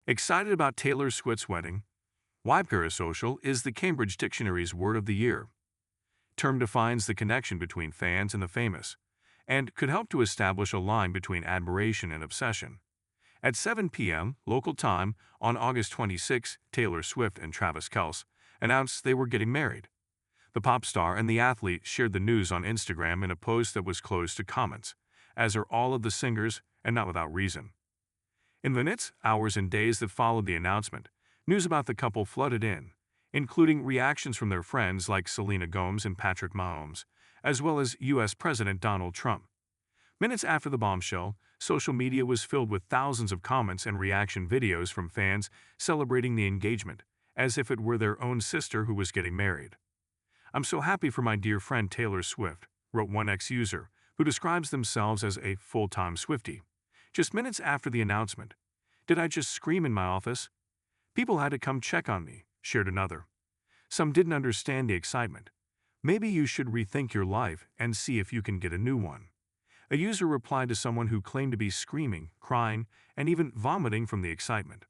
Excited about Taylor Swift's wedding? Why parasocial is the Cambridge Dictionary's word of the year. Term defines the connection between fans and the famous, and could help to establish a line between admiration and obsession. At 7 p.m. local time on August 26, Taylor Swift and Travis Kelce announced they were getting married. The pop star and the athlete shared the news on Instagram in a post that was closed to comments, as are all of the singers, and not without reason. In the minutes, hours, and days that followed the announcement, news about the couple flooded in, including reactions from their friends like Selena Gomez and Patrick Mahomes, as well as U.S. President Donald Trump. Minutes after the bombshell, social media was filled with thousands of comments and reaction videos from fans celebrating the engagement, as if it were their own sister who was getting married. "I'm so happy for my dear friend Taylor Swift," wrote one ex-user, who describes themselves as a full-time Swiftie. "Just minutes after the announcement, did I just scream in my office? People had to come check on me," shared another. Some didn't understand the excitement. "Maybe you should rethink your life and see if you can get a new one." A user replied to someone who claimed to be screaming, crying, and even vomiting from the excitement.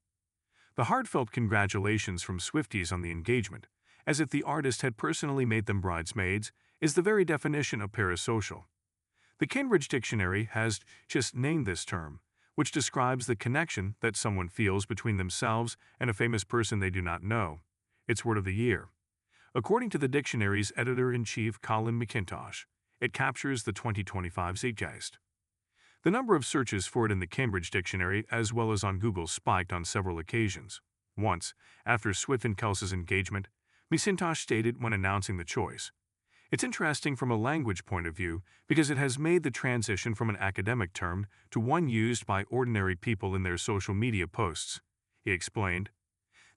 The heartfelt congratulations from Swifties on the engagement, as if the artist had personally made them bridesmaids, is the very definition of parasocial. The Cambridge Dictionary has just named this term, which describes the connection that someone feels between themselves and a famous person they do not know. Its word of the year. According to the dictionary's editor-in-chief Colin McIntosh, it captures the 2025 zeitgeist. The number of searches for it in the Cambridge Dictionary as well as on Google spiked on several occasions. Once, after Swift and Kelce's engagement, McIntosh stated when announcing the choice, "It's interesting from a language point of view because it has made the transition from an academic term to one used by ordinary people in their social media posts," he explained.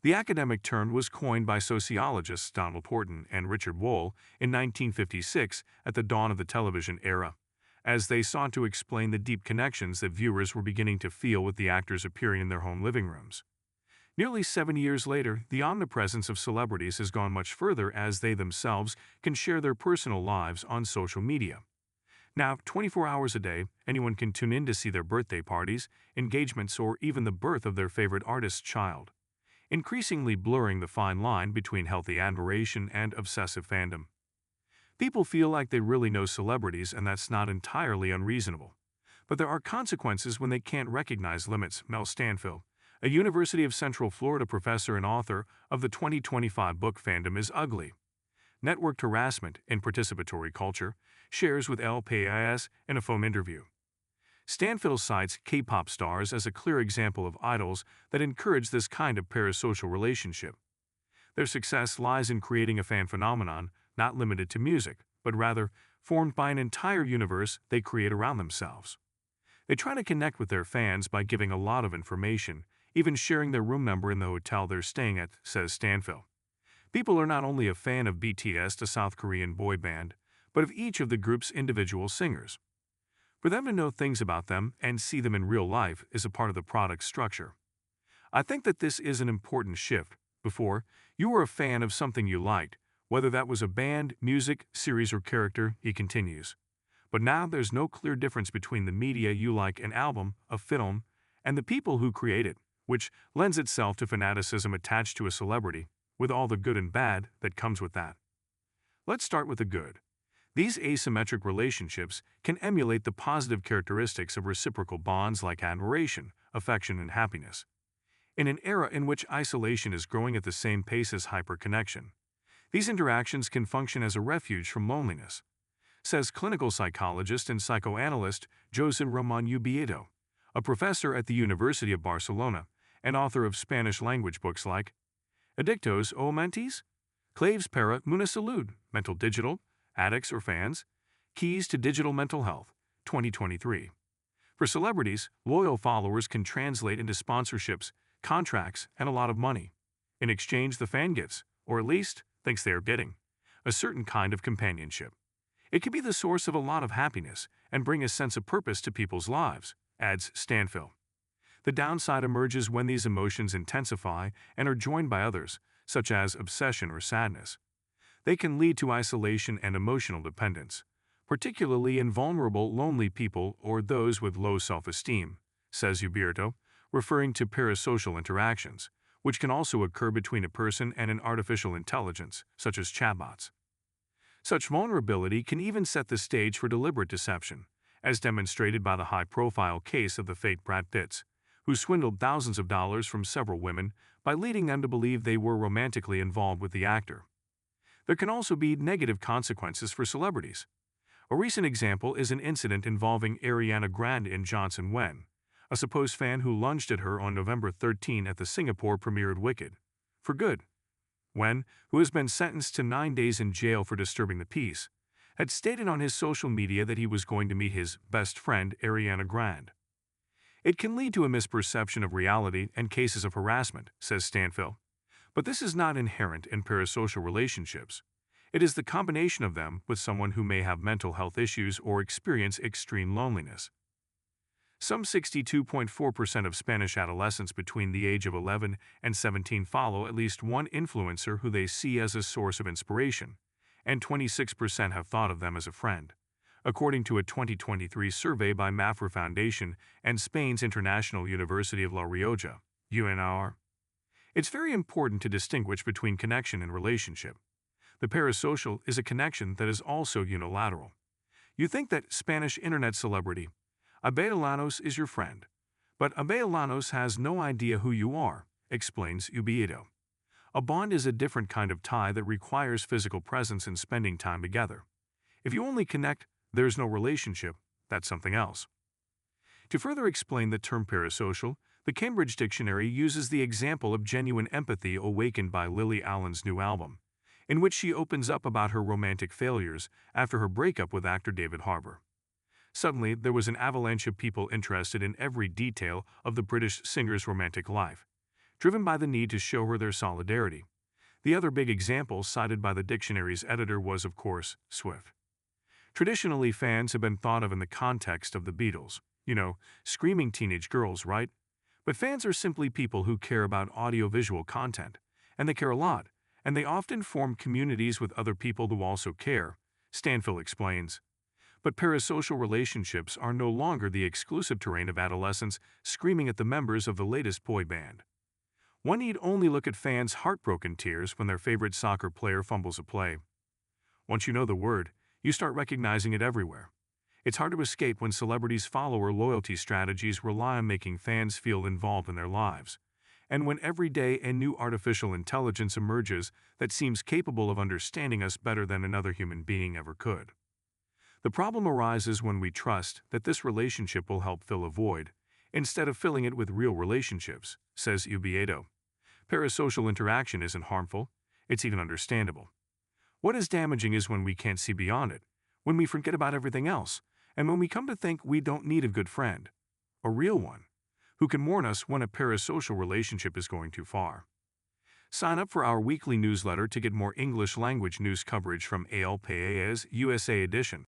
The academic term was coined by sociologists Donald Porton and Richard Wohl in 1956 at the dawn of the television era, as they sought to explain the deep connections that viewers were beginning to feel with the actors appearing in their home living rooms. Nearly 7 years later, the omnipresence of celebrities has gone much further as they themselves can share their personal lives on social media. Now, 24 hours a day, anyone can tune in to see their birthday parties, engagements, or even the birth of their favorite artist's child, increasingly blurring the fine line between healthy admiration and obsessive fandom. People feel like they really know celebrities, and that's not entirely unreasonable. But there are consequences when they can't recognize limits, Mel Stanfield, a University of Central Florida professor and author of the 2025 book Fandom is Ugly. Networked harassment in participatory culture, shares with LPIS in a phone interview. Stanfield cites K-pop stars as a clear example of idols that encourage this kind of parasocial relationship. Their success lies in creating a fan phenomenon not limited to music, but rather formed by an entire universe they create around themselves. They try to connect with their fans by giving a lot of information, even sharing their room number in the hotel they're staying at, says Stanfield. People are not only a fan of BTS, the South Korean boy band, but of each of the group's individual singers. For them to know things about them and see them in real life is a part of the product's structure. I think that this is an important shift. Before, you were a fan of something you liked, whether that was a band, music, series, or character, he continues. But now there's no clear difference between the media you like, an album, a film, and the people who create it, which lends itself to fanaticism attached to a celebrity, with all the good and bad that comes with that. Let's start with the good. These asymmetric relationships can emulate the positive characteristics of reciprocal bonds like admiration, affection, and happiness. In an era in which isolation is growing at the same pace as hyperconnection, these interactions can function as a refuge from loneliness, says clinical psychologist and psychoanalyst José Ramón Ubieto, a professor at the University of Barcelona and author of Spanish-language books like Adictos o Amantes, Claves para una salud, Mental Digital, Addicts or Fans, Keys to Digital Mental Health, 2023. For celebrities, loyal followers can translate into sponsorships, contracts, and a lot of money. In exchange, the fan gets, or at least thinks they are getting, a certain kind of companionship. It can be the source of a lot of happiness and bring a sense of purpose to people's lives, adds Stanfield. The downside emerges when these emotions intensify and are joined by others, such as obsession or sadness. They can lead to isolation and emotional dependence, particularly in vulnerable, lonely people or those with low self-esteem, says Ubierto, referring to parasocial interactions, which can also occur between a person and an artificial intelligence, such as chatbots. Such vulnerability can even set the stage for deliberate deception, as demonstrated by the high-profile case of the fake Brad Pitts, who swindled thousands of dollars from several women by leading them to believe they were romantically involved with the actor. There can also be negative consequences for celebrities. A recent example is an incident involving Ariana Grande and Johnson Wen, a supposed fan who lunged at her on November 13 at the Singapore premiered Wicked, for good. Wen, who has been sentenced to 9 days in jail for disturbing the peace, had stated on his social media that he was going to meet his best friend, Ariana Grande. It can lead to a misperception of reality and cases of harassment, says Stanfill. But this is not inherent in parasocial relationships. It is the combination of them with someone who may have mental health issues or experience extreme loneliness. Some 62.4% of Spanish adolescents between the age of 11 and 17 follow at least one influencer who they see as a source of inspiration, and 26% have thought of them as a friend, according to a 2023 survey by Mafra Foundation and Spain's International University of La Rioja, UNR. It's very important to distinguish between connection and relationship. The parasocial is a connection that is also unilateral. You think that Spanish internet celebrity Abel Llanos is your friend, but Abel Llanos has no idea who you are, explains Ubiedo. A bond is a different kind of tie that requires physical presence and spending time together. If you only connect, there's no relationship, that's something else. To further explain the term parasocial, the Cambridge Dictionary uses the example of genuine empathy awakened by Lily Allen's new album, in which she opens up about her romantic failures after her breakup with actor David Harbour. Suddenly, there was an avalanche of people interested in every detail of the British singer's romantic life, driven by the need to show her their solidarity. The other big example cited by the dictionary's editor was, of course, Swift. Traditionally, fans have been thought of in the context of the Beatles. Screaming teenage girls, right? But fans are simply people who care about audiovisual content, and they care a lot, and they often form communities with other people who also care, Stanfill explains. But parasocial relationships are no longer the exclusive terrain of adolescents screaming at the members of the latest boy band. One need only look at fans' heartbroken tears when their favorite soccer player fumbles a play. Once you know the word, you start recognizing it everywhere. It's hard to escape when celebrities' follower loyalty strategies rely on making fans feel involved in their lives, and when every day a new artificial intelligence emerges that seems capable of understanding us better than another human being ever could. The problem arises when we trust that this relationship will help fill a void, instead of filling it with real relationships, says Ubiedo. Parasocial interaction isn't harmful, it's even understandable. What is damaging is when we can't see beyond it, when we forget about everything else, and when we come to think we don't need a good friend, a real one, who can warn us when a parasocial relationship is going too far. Sign up for our weekly newsletter to get more English language news coverage from ALPA's USA edition.